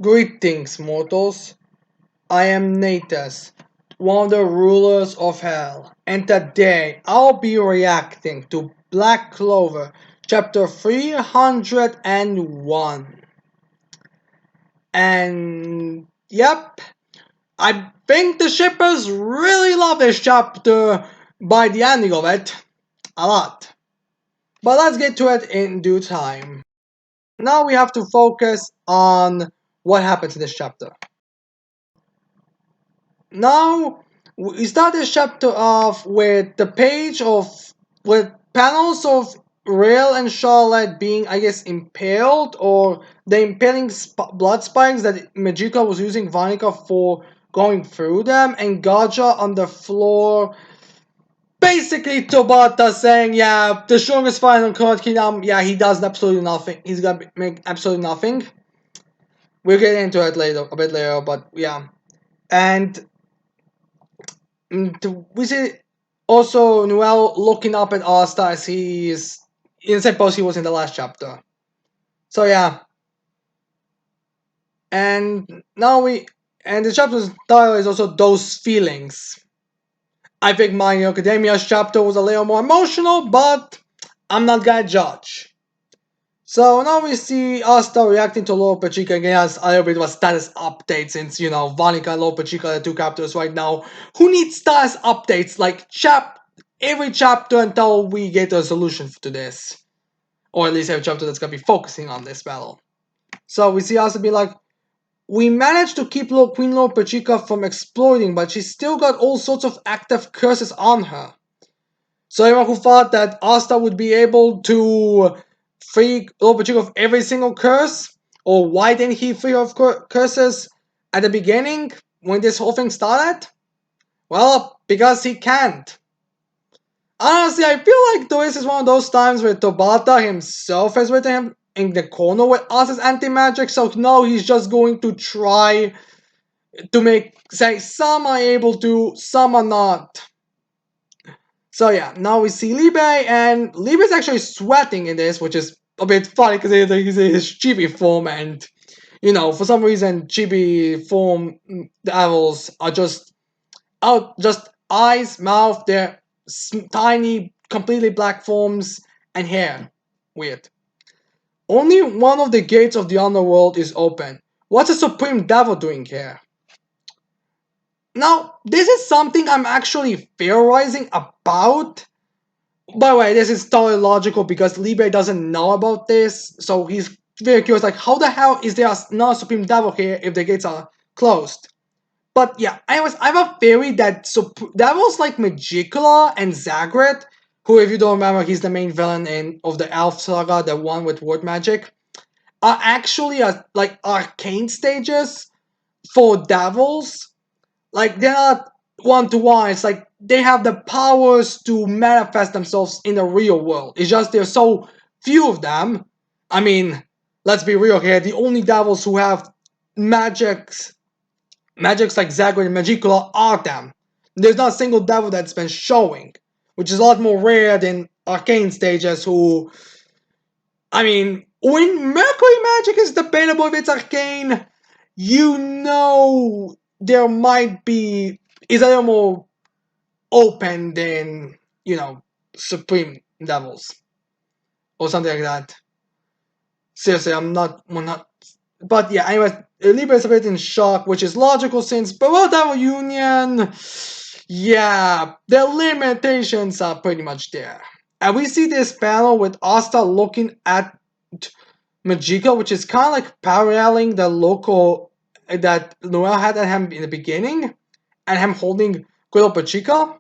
Greetings, mortals. I am Natus, one of the rulers of Hell, and today I'll be reacting to Black Clover, chapter 301. And yep, I think the shippers really love this chapter by the ending of it. A lot. But let's get to it in due time. Now we have to focus on what happens in this chapter. Now we start this chapter off with the page of with panels of Rail and Charlotte being, I guess, impaled, or the impaling blood spikes that Magica was using Vanica for going through them, and Gaja on the floor. Basically, Tobata saying, yeah, the strongest fight on Card Kingdom, yeah, he does absolutely nothing. He's gonna make absolutely nothing. We'll get into it later, a bit later, but yeah. And we see also Noel looking up at Asta as he is in the same pose he was in the last chapter. So yeah. And now the chapter's title is also Those Feelings. I think My Hero Academia's chapter was a little more emotional, but I'm not gonna judge. So now we see Asta reacting to Lord Pachika again as a little bit of a status update since, you know, Vanica and Lord Pachika are the two characters right now. Who needs status updates like every chapter until we get a solution to this? Or at least every chapter that's gonna be focusing on this battle. So we see Asta be like, we managed to keep Queen Lord Pachika from exploding, but she's still got all sorts of active curses on her. So anyone who thought that Asta would be able to free Lord Pachika of every single curse, or why didn't he free her of curses at the beginning when this whole thing started? Well, because he can't. Honestly, I feel like this is one of those times where Tobata himself has written him in the corner with Asta's anti-magic, so no, he's just going to try to say some are able to, some are not. So yeah, now we see Libe, and Libe is actually sweating in this, which is a bit funny because he's in his chibi form, and you know, for some reason, chibi form devils are just eyes, mouth, they're tiny, completely black forms, and hair. Weird. Only one of the gates of the underworld is open. What's a supreme devil doing here? Now, this is something I'm actually theorizing about. By the way, this is totally logical because Libre doesn't know about this, so he's very curious, like, how the hell is there not a Supreme Devil here if the gates are closed? But yeah, anyways, I have a theory that devils like Magicula and Zagret, who, if you don't remember, he's the main villain of the Elf Saga, the one with word magic, are actually like arcane stages for devils. Like, they're not one-to-one, it's like they have the powers to manifest themselves in the real world. It's just there's so few of them. I mean, let's be real here, the only devils who have magics like Zagreus and Magicula are them. There's not a single devil that's been showing, which is a lot more rare than arcane stages who, I mean, when Mercury magic is debatable if it's arcane, you know there might be is a little more open than, you know, Supreme Devils or something like that. Seriously, I'm not. But yeah, anyways, Libra is a bit in shock, which is logical since below Devil Union, yeah, the limitations are pretty much there. And we see this panel with Asta looking at Magica, which is kind of like paralleling the local that Noel had at him in the beginning, and him holding Guido Pachica.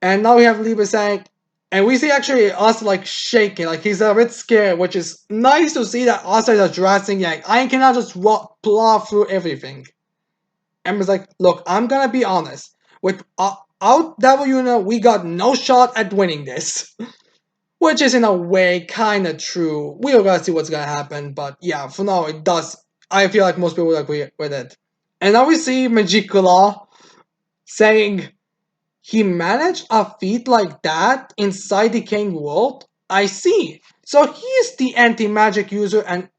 And now we have Liebe saying, and we see actually Asta like shaking, like he's a bit scared, which is nice to see that Asta is addressing, like, I cannot just plow through everything. Ember's like, look, I'm gonna be honest. With out W, we got no shot at winning this. Which is in a way kind of true. We're gonna see what's gonna happen, but yeah, for now it does. I feel like most people would agree with it. And now we see Magicula saying, he managed a feat like that inside the King world? I see. So he's the anti-magic user and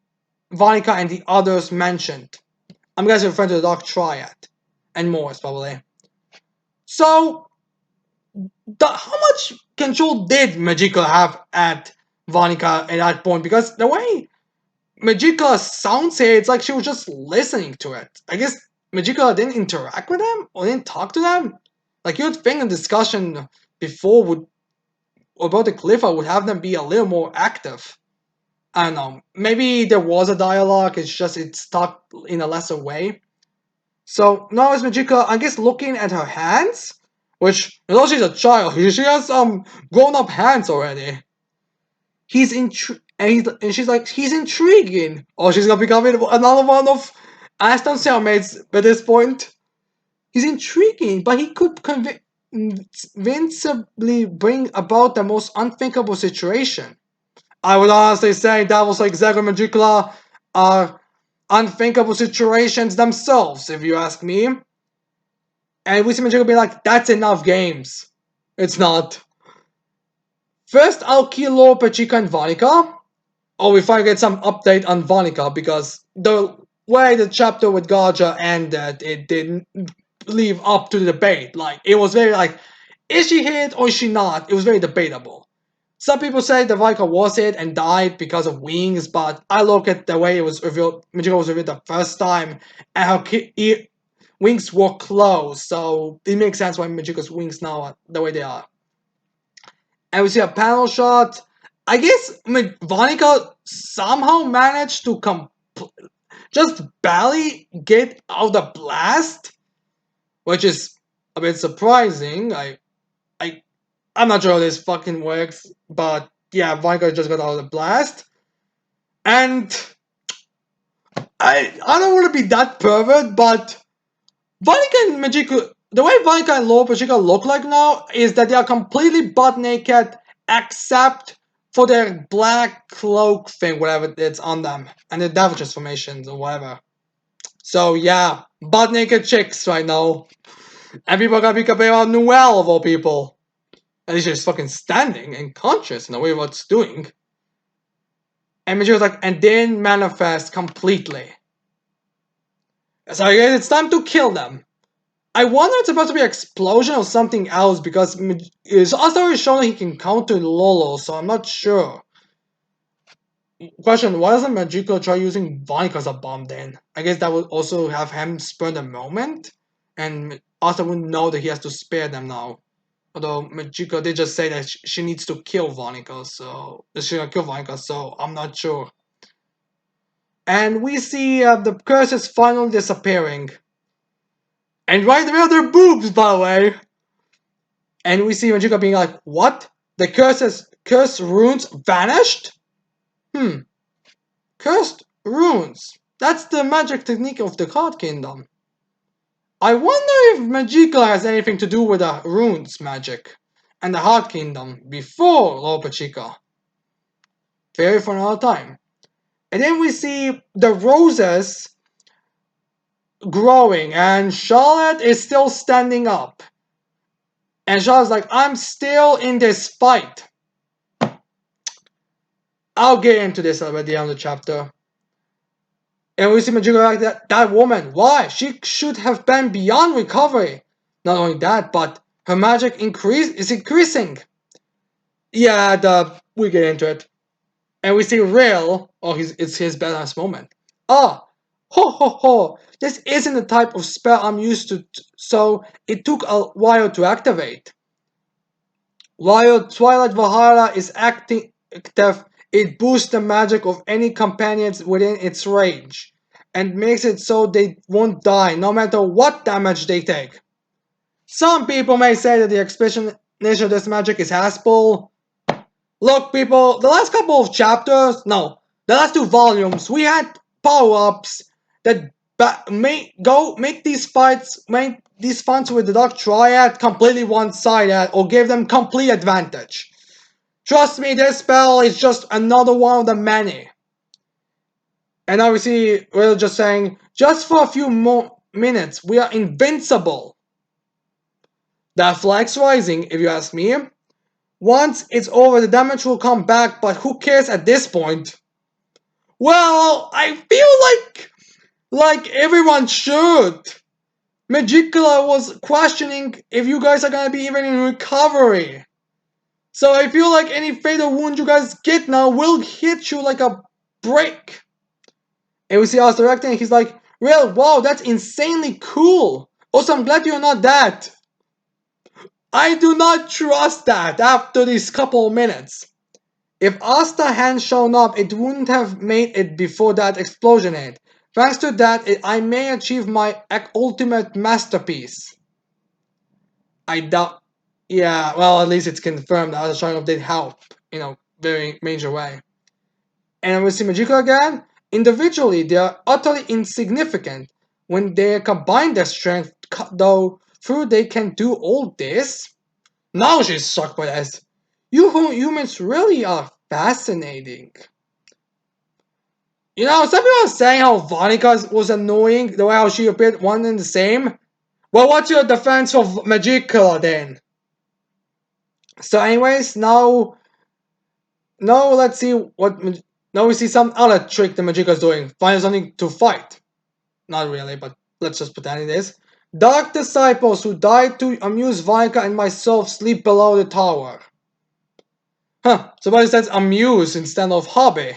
Vonica and the others mentioned. I'm guessing referring to the Dark Triad. And more, probably. So, how much control did Magica have at Vonica at that point? Because the way Magica sounds here, it's like she was just listening to it. I guess Magica didn't interact with them or didn't talk to them. Like you'd think a discussion before would about the Clifford would have them be a little more active. I don't know. Maybe there was a dialogue. It's just it's stuck in a lesser way. So now is Magica, I guess, looking at her hands, which you know she's a child. She has some grown-up hands already. And she's like, he's intriguing. Oh, she's gonna become another one of Aston's cellmates at this point. He's intriguing, but he could convincingly bring about the most unthinkable situation. I would honestly say that was like Zaga Magicula are unthinkable situations themselves, if you ask me. And we see Magicula be like, that's enough games. It's not. First, I'll kill Lord Pachika and Vonica. Or if I get some update on Vonica, because the way the chapter with Gaja ended, it didn't leave up to the debate. Like, it was very like, is she hit or is she not? It was very debatable. Some people say the Vonica was hit and died because of wings, but I look at the way it was revealed, Magica was revealed the first time, and her wings were closed, so it makes sense why Magica's wings now are the way they are. And we see a panel shot. I guess Vonica somehow managed to just barely get out the blast, which is a bit surprising. I, I'm not sure how this fucking works, but yeah, Vonica just got out of the blast, and I don't want to be that pervert, but Vonica and Magica, the way Vonica and Lord Magica look like now is that they are completely butt naked except for their black cloak thing, whatever it's on them, and their devil transformations or whatever. So yeah, butt naked chicks right now. And people are gonna be complaining about Noelle of all people. And he's just fucking standing and conscious in the way of what's doing. And Magica's like, and then manifest completely. So I guess it's time to kill them. I wonder if it's supposed to be an explosion or something else because it's also already shown that he can counter Lolo, so I'm not sure. Question, why doesn't Magico try using Vonica as a bomb then? I guess that would also have him spur the moment, and Arthur wouldn't know that he has to spare them now. Although Magico did just say that she needs to kill Vonica, so she's gonna kill Vonica, so I'm not sure. And we see the curse is finally disappearing. And right there, they're boobs, by the way. And we see Magica being like, what? The cursed runes vanished? Cursed runes. That's the magic technique of the Card Kingdom. I wonder if Magica has anything to do with the runes magic and the Heart Kingdom before Lord Pachika. Theory for another time. And then we see the roses growing, and Charlotte is still standing up. And Charlotte's like, I'm still in this fight. I'll get into this at the end of the chapter. And we see Magica like that woman. Why? She should have been beyond recovery. Not only that, but her magic is increasing. Yeah, we get into it. And we see Real. Oh, it's his badass moment. Ah, ho ho ho. This isn't the type of spell I'm used to, so it took a while to activate. While Twilight Valhalla is active, it boosts the magic of any companions within its range, and makes it so they won't die no matter what damage they take. Some people may say that the explanation of this magic is Haspel. Look, people, the last couple of chapters, no, the last two volumes, we had power-ups that make these fights, make these fights with the Dark Triad completely one-sided or give them complete advantage. Trust me, this spell is just another one of the many. And obviously, we're just saying, just for a few more minutes, we are invincible. That flag's rising, if you ask me. Once it's over, the damage will come back, but who cares at this point? Well, I feel like everyone should. Magicula was questioning if you guys are gonna be even in recovery. So I feel like any fatal wound you guys get now will hit you like a brick. And we see us directing, and he's like, well, wow, that's insanely cool. Also, I'm glad you're not that. I do not trust that after these couple of minutes. If Asta hadn't shown up, it wouldn't have made it before that explosion hit. Thanks to that, I may achieve my ultimate masterpiece. I doubt. Yeah, well, at least it's confirmed that Asta showing up did help, very major way. And we see Magical again. Individually, they are utterly insignificant. When they combine their strength, though, through they can do all this. Now she's shocked by this. You humans really are fascinating. Some people are saying how Vonica was annoying, the way how she appeared one and the same. Well, what's your defense of Magicula then? So, anyways, now let's see what. Now we see some other trick the Magician's doing. Find something to fight. Not really, but let's just pretend it is. Dark disciples who died to amuse Vaika and myself sleep below the tower. Huh, somebody says amuse instead of hobby.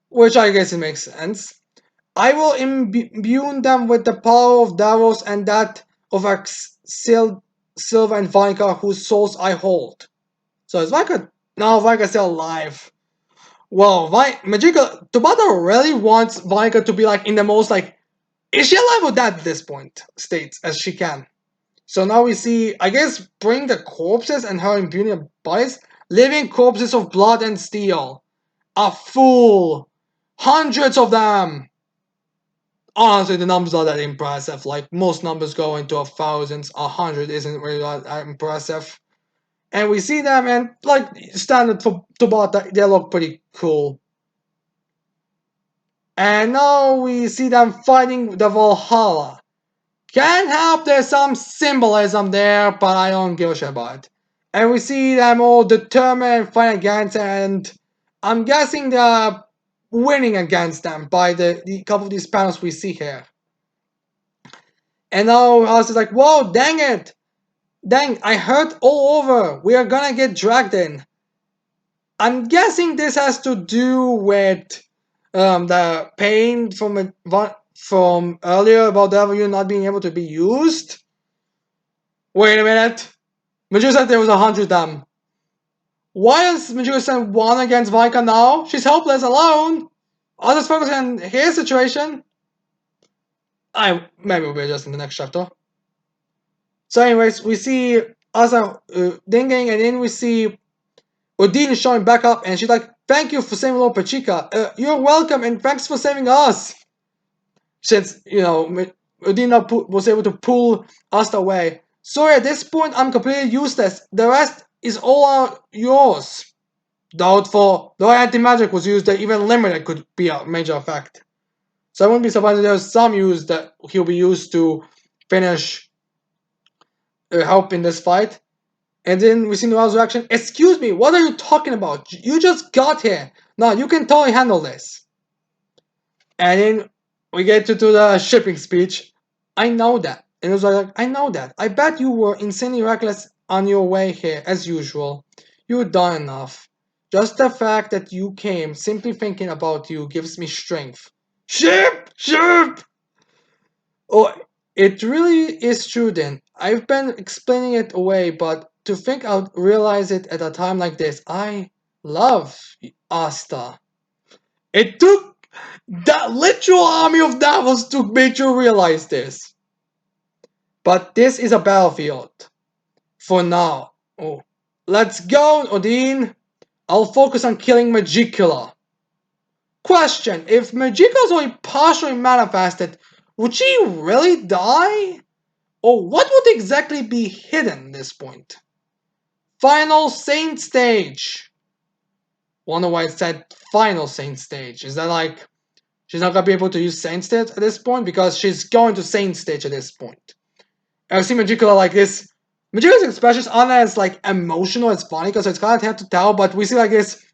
Which I guess it makes sense. I will imbue them with the power of Davos and that of Silva and Vaika whose souls I hold. So is Vaika. No, Vaika's still alive. Well, Magica Tabata really wants Vaika to be like in the most like is she alive or dead at this point states as she can. So now we see I guess bring the corpses and her imbuing bodies, living corpses of blood and steel. A fool! Hundreds of them! Honestly, the numbers are that impressive. Like most numbers go into thousands. 100 isn't really that impressive. And we see them and like standard for Tabata, they look pretty cool. And now we see them fighting the Valhalla. Can't help there's some symbolism there, but I don't give a shit about it. And we see them all determined and fight against, and I'm guessing they're winning against them by the couple of these panels we see here. And now House is like, whoa, dang it! Dang, I hurt all over. We are gonna get dragged in. I'm guessing this has to do with the pain from earlier about the Avenue not being able to be used. Wait a minute. Major said there was 100 of them. Why is Major send one against Vika now? She's helpless alone. I'll just focus on his situation. Maybe we'll be just in the next chapter. So anyways, we see Asa dinging, and then we see Odin is showing back up, and she's like, thank you for saving Lord Pachika. You're welcome, and thanks for saving us. Since, Odin was able to pull us away. Sorry, at this point, I'm completely useless. The rest is all yours. Doubtful. Though anti-magic was used, that even limited could be a major effect. So I wouldn't be surprised if there's some use that he'll be used to finish help in this fight. And then we see Noel's reaction. Excuse me, what are you talking about? You just got here. No, you can totally handle this. And then we get to the shipping speech. I know that. And it was like, I know that. I bet you were insanely reckless on your way here, as usual. You're done enough. Just the fact that you came, simply thinking about you, gives me strength. Ship! Ship! Oh, it really is true then. I've been explaining it away, but to think I'd realize it at a time like this, I love Asta. It took that literal army of devils to make you realize this. But this is a battlefield. For now. Oh. Let's go, Odin. I'll focus on killing Magicula. Question, if Magicula's only partially manifested, would she really die? Or what would exactly be hidden at this point? Final Saint Stage. Wonder why it said Final Saint Stage. Is that like she's not gonna be able to use Saint Stage at this point? Because she's going to Saint Stage at this point. I see Magicula like this. Magicula's expressions aren't as like emotional as Vonica, so it's kind of hard to tell, but we see like this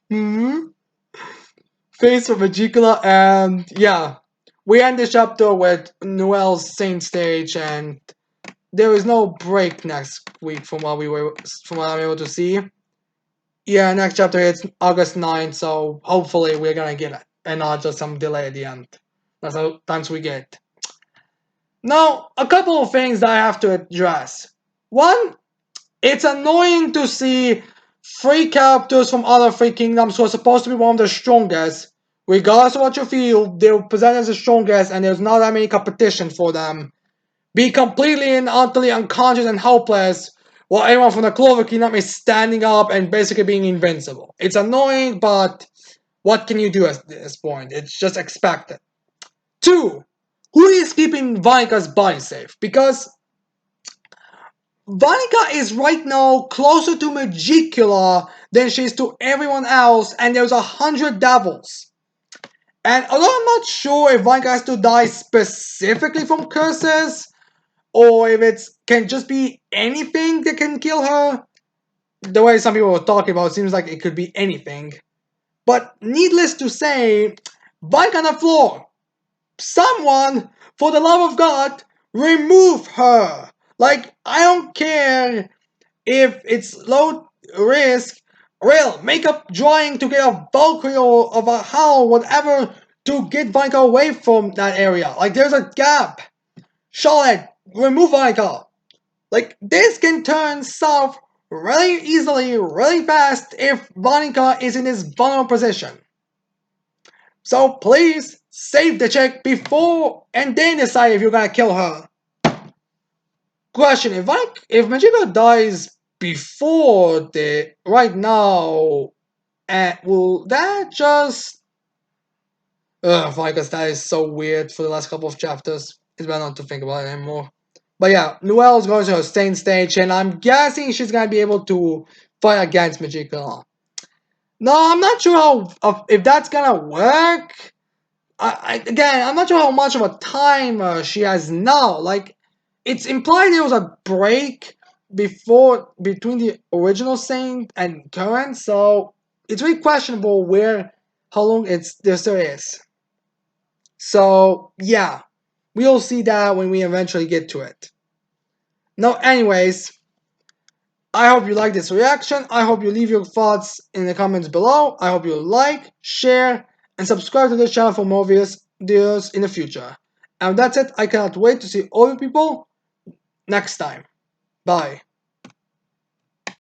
face for Magicula, and yeah, we end this chapter with Noel's same stage, and there is no break next week from what I'm able to see. Yeah, next chapter it's August 9th, so hopefully we're gonna get it, and not just some delay at the end. That's how times we get. Now, a couple of things that I have to address. One, it's annoying to see three characters from other three kingdoms who are supposed to be one of the strongest. Regardless of what you feel, they were presented as the strongest, and there's not that many competition for them. Be completely and utterly unconscious and helpless, while everyone from the Clover Kingdom is standing up and basically being invincible. It's annoying, but what can you do at this point? It's just expected. Two, who is keeping Vanika's body safe? Because Vanika is right now closer to Magicula than she is to everyone else, and there's 100 devils. And although I'm not sure if Vanika has to die specifically from curses, or if it can just be anything that can kill her, the way some people were talking about, it seems like it could be anything. But needless to say, Vanika on the floor. Someone, for the love of God, remove her. Like, I don't care if it's low risk, real makeup drawing to get a Valkyrie or of a Howl, whatever, to get Vanika away from that area. Like, there's a gap. Charlotte, remove Vanika. Like, this can turn south really easily, really fast if Vanika is in this vulnerable position. So please save the chick before and then decide if you're gonna kill her. Question: if Majika dies before the right now, will that just? Because that is so weird for the last couple of chapters. It's better not to think about it anymore. But yeah, Noelle's going to her same stage, and I'm guessing she's gonna be able to fight against Majika. No, I'm not sure how if that's gonna work. Again, I'm not sure how much of a time she has now. Like, it's implied there was a break between the original Saint and current, so it's really questionable how long there still is. So yeah, we'll see that when we eventually get to it. Now, anyways, I hope you like this reaction. I hope you leave your thoughts in the comments below. I hope you like, share, and subscribe to this channel for more videos in the future. And that's it. I cannot wait to see all you people next time. Bye.